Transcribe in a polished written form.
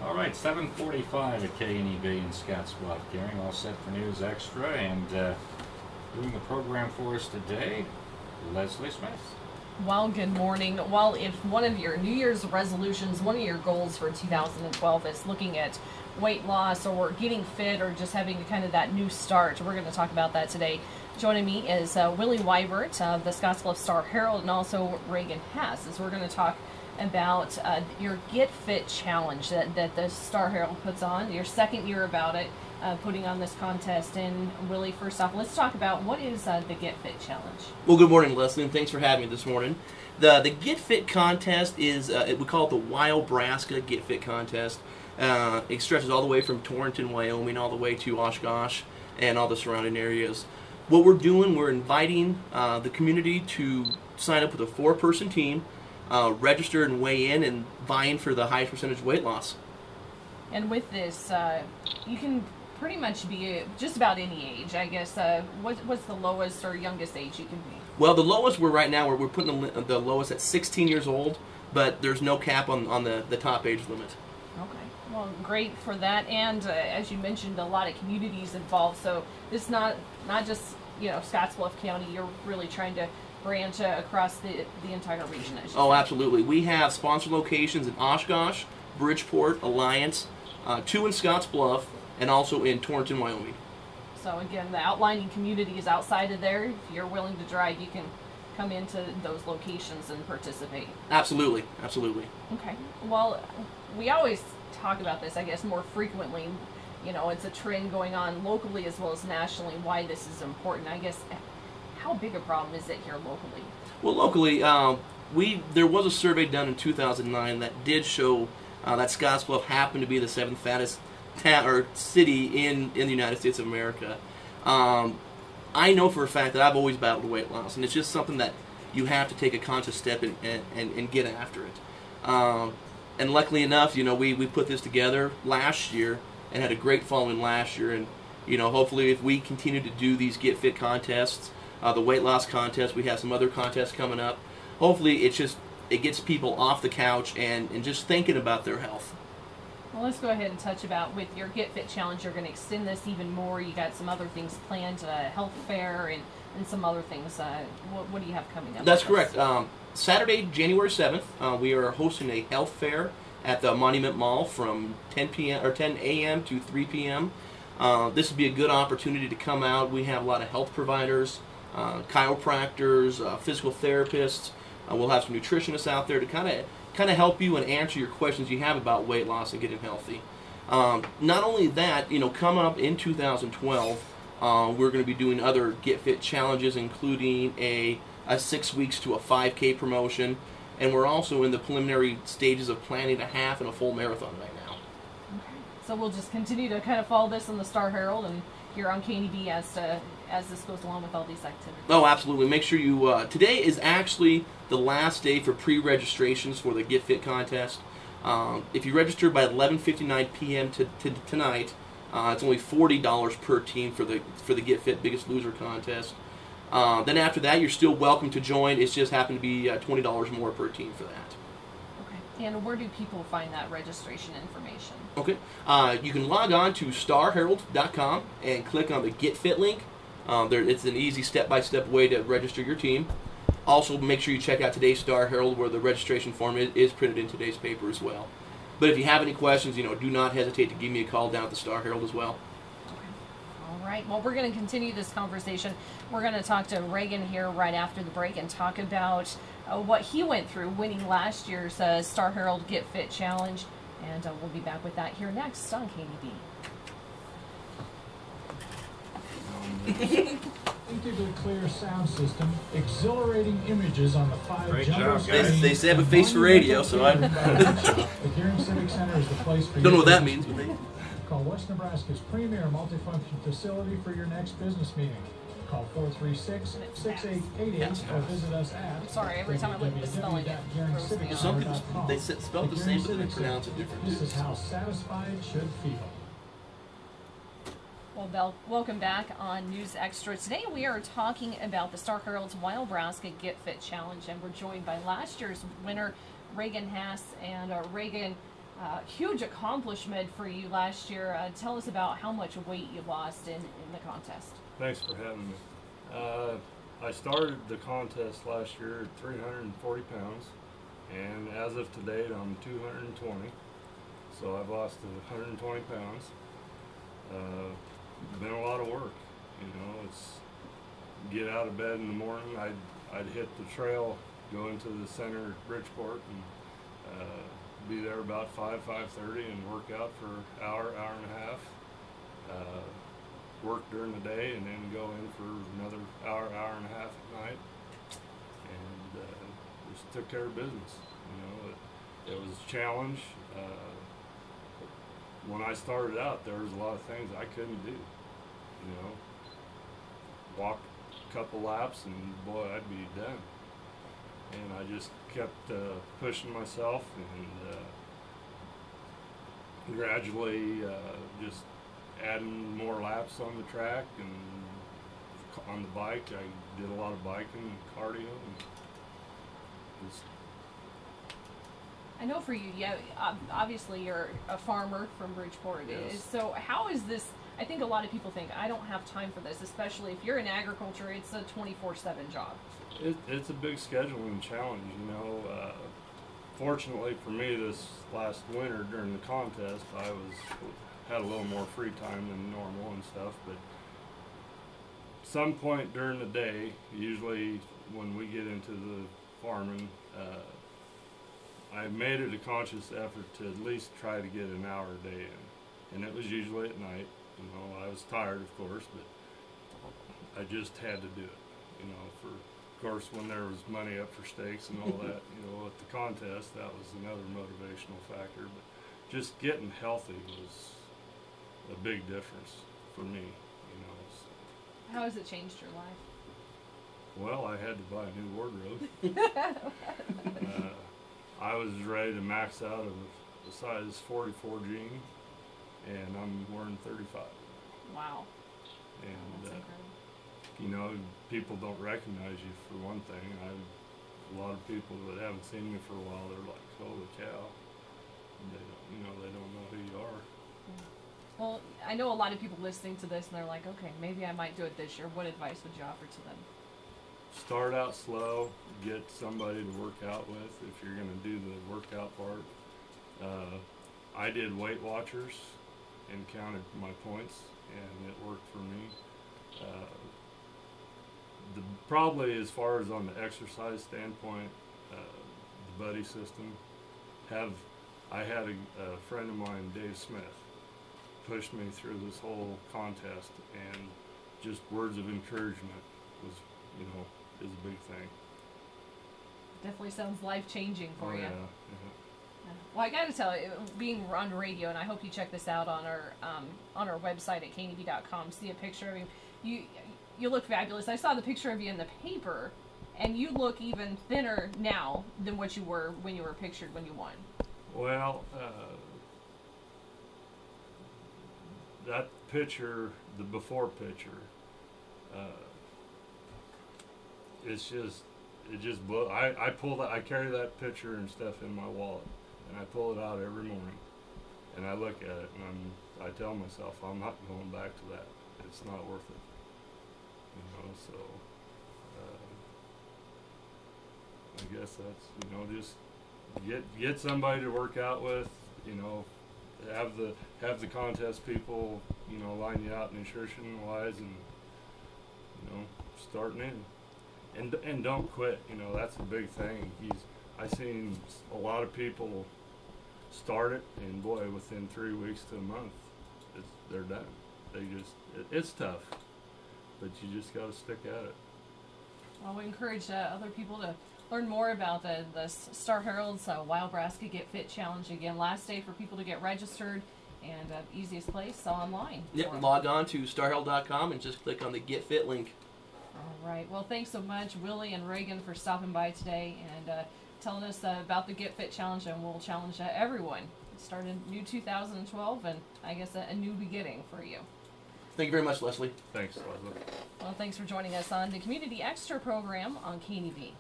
All right, 7:45 at KNEB in Scottsbluff. Gearing all set for News Extra, and doing the program for us today, Leslie Smith. Well, good morning. Well, if one of your New Year's resolutions, one of your goals for 2012 is looking at weight loss or getting fit or just having kind of that new start, we're going to talk about that today. Joining me is Willie Weibert of the Scottsbluff Star-Herald and also Reagan Haas, as we're going to talk about your Get Fit Challenge that the Star-Herald puts on, your second year about it, putting on this contest. And Willie, first off, let's talk about what is the Get Fit Challenge. Well, good morning, Leslie, and thanks for having me this morning. The Get Fit Contest is, we call it the Wyo-Braksa Get Fit Contest. It stretches all the way from Torrington, Wyoming, all the way to Oshkosh and all the surrounding areas. What we're doing, we're inviting the community to sign up with a 4-person team, register and weigh in and vying for the highest percentage weight loss. And with this, you can pretty much be just about any age, I guess. What's the lowest or youngest age you can be? Well, the lowest we're putting the lowest at 16 years old, but there's no cap on the top age limit. Okay. Well, great for that. And as you mentioned, a lot of communities involved. So it's not just Scottsbluff County. You're really trying to branch across the entire region. Oh, absolutely. We have sponsor locations in Oshkosh, Bridgeport, Alliance, 2 in Scottsbluff, and also in Torrington, Wyoming. So again, the outlying communities outside of there, if you're willing to drive, you can come into those locations and participate. Absolutely, absolutely. Okay. Well, we always talk about this, I guess, more frequently. It's a trend going on locally as well as nationally, why this is important. I guess, how big a problem is it here locally? Well, locally, there was a survey done in 2009 that did show that Scottsbluff happened to be the 7th fattest city in the United States of America. I know for a fact that I've always battled weight loss, and it's just something that you have to take a conscious step and get after it. And luckily enough, we put this together last year and had a great following last year, and hopefully if we continue to do these Get Fit contests, the weight loss contest, we have some other contests coming up. Hopefully it gets people off the couch and just thinking about their health. Well, let's go ahead and touch about with your Get Fit Challenge. You're going to extend this even more. You got some other things planned, health fair and some other things. What do you have coming up? That's correct. Saturday, January 7th, we are hosting a health fair at the Monument Mall from 10 a.m. to 3 p.m. This would be a good opportunity to come out. We have a lot of health providers, chiropractors, physical therapists. We'll have some nutritionists out there to kind of help you and answer your questions you have about weight loss and getting healthy. Not only that, coming up in 2012, we're going to be doing other Get Fit challenges, including a 6 weeks to a 5K promotion, and we're also in the preliminary stages of planning a half and a full marathon right now. Okay. So we'll just continue to kind of follow this on the Star-Herald and here on KNEB as this goes along with all these activities. Oh, absolutely. Make sure you, today is actually the last day for pre-registrations for the Get Fit contest. If you register by 11:59 p.m. tonight, it's only $40 per team for the Get Fit Biggest Loser contest. Then after that, you're still welcome to join. It's just happened to be $20 more per team for that. Okay. And where do people find that registration information? Okay. You can log on to starherald.com and click on the Get Fit link. It's an easy step-by-step way to register your team. Also, make sure you check out today's Star-Herald, where the registration form is printed in today's paper as well. But if you have any questions, do not hesitate to give me a call down at the Star-Herald as well. All right. Well, we're going to continue this conversation. We're going to talk to Reagan here right after the break and talk about what he went through winning last year's Star-Herald Get Fit Challenge. And we'll be back with that here next on KNEB. Integrally clear sound system, exhilarating images on the 5 jumbo screens. They say I have a face for radio, so I The Gearing Civic Center is the place for you. Don't know what that means, but they... Call West Nebraska's premier multifunction facility for your next business meeting. Call 436-6888 or visit us at I'm sorry, every time I look at the spelling it throws me off. They spell the same, but they pronounce it different. This is how satisfied should feel. Well, welcome back on News Extra. Today we are talking about the Star-Herald's Wyo-Braksa Get Fit Challenge, and we're joined by last year's winner, Reagan Haas. And Reagan, Huge accomplishment for you last year. Tell us about how much weight you lost in the contest. Thanks for having me. I started the contest last year at 340 pounds, and as of today, I'm 220. So I've lost 120 pounds. Been a lot of work. You know, it's get out of bed in the morning. I'd hit the trail, go into the center of Bridgeport, and be there about 5:30, and work out for an hour and a half. Work during the day, and then go in for another hour and a half at night, and just took care of business. You know, it was a challenge. When I started out, there was a lot of things I couldn't do. You know, walk a couple laps, and boy, I'd be done. And I just kept pushing myself, and gradually just adding more laps on the track, and on the bike. I did a lot of biking and cardio, and just. I know for you, yeah, obviously you're a farmer from Bridgeport. Yes. So how is this? I think a lot of people think, I don't have time for this, especially if you're in agriculture. It's a 24/7 job. It's a big scheduling challenge, you know. Fortunately for me, this last winter during the contest, I had a little more free time than normal and stuff. But some point during the day, usually when we get into the farming, I made it a conscious effort to at least try to get an hour a day in, and it was usually at night. You know, I was tired, of course, but I just had to do it. You know, of course, when there was money up for stakes and all that, you know, at the contest, that was another motivational factor. But just getting healthy was a big difference for me. You know. So. How has it changed your life? Well, I had to buy a new wardrobe. I was ready to max out of a size 44 jean, and I'm wearing 35. Wow. And That's incredible. you know, people don't recognize you for one thing. A lot of people that haven't seen me for a while, they're like, "Holy cow!" They don't know who you are. Well, I know a lot of people listening to this, and they're like, "Okay, maybe I might do it this year." What advice would you offer to them? Start out slow. Get somebody to work out with if you're going to do the workout part. I did Weight Watchers and counted my points, and it worked for me. Probably as far as on the exercise standpoint, the buddy system. I had a friend of mine, Dave Smith, pushed me through this whole contest, and just words of encouragement was, is a big thing. Definitely sounds life-changing for you. Yeah. Well, I got to tell you, being on radio, and I hope you check this out on our website at KNEB.com. See a picture of you. You look fabulous. I saw the picture of you in the paper, and you look even thinner now than what you were when you were pictured when you won. Well, that picture, the before picture, it just blew. I carry that picture and stuff in my wallet, and I pull it out every morning, and I look at it, and I tell myself, I'm not going back to that. It's not worth it. So I guess that's, just get somebody to work out with, have the contest people, line you out nutrition wise, and starting in. And don't quit. That's a big thing. I seen a lot of people start it, and boy, within 3 weeks to a month, they're done. It's tough, but you just got to stick at it. Well, we encourage other people to learn more about the Star Herald's Wyo-Braksa Get Fit Challenge. Again, last day for people to get registered, and easiest place online. Yep, log on to starherald.com and just click on the Get Fit link. All right. Well, thanks so much, Willie and Reagan, for stopping by today and telling us about the Get Fit Challenge, and we'll challenge everyone. Start a new 2012, and I guess a new beginning for you. Thank you very much, Leslie. Thanks, Leslie. Well, thanks for joining us on the Community Extra program on KNEB.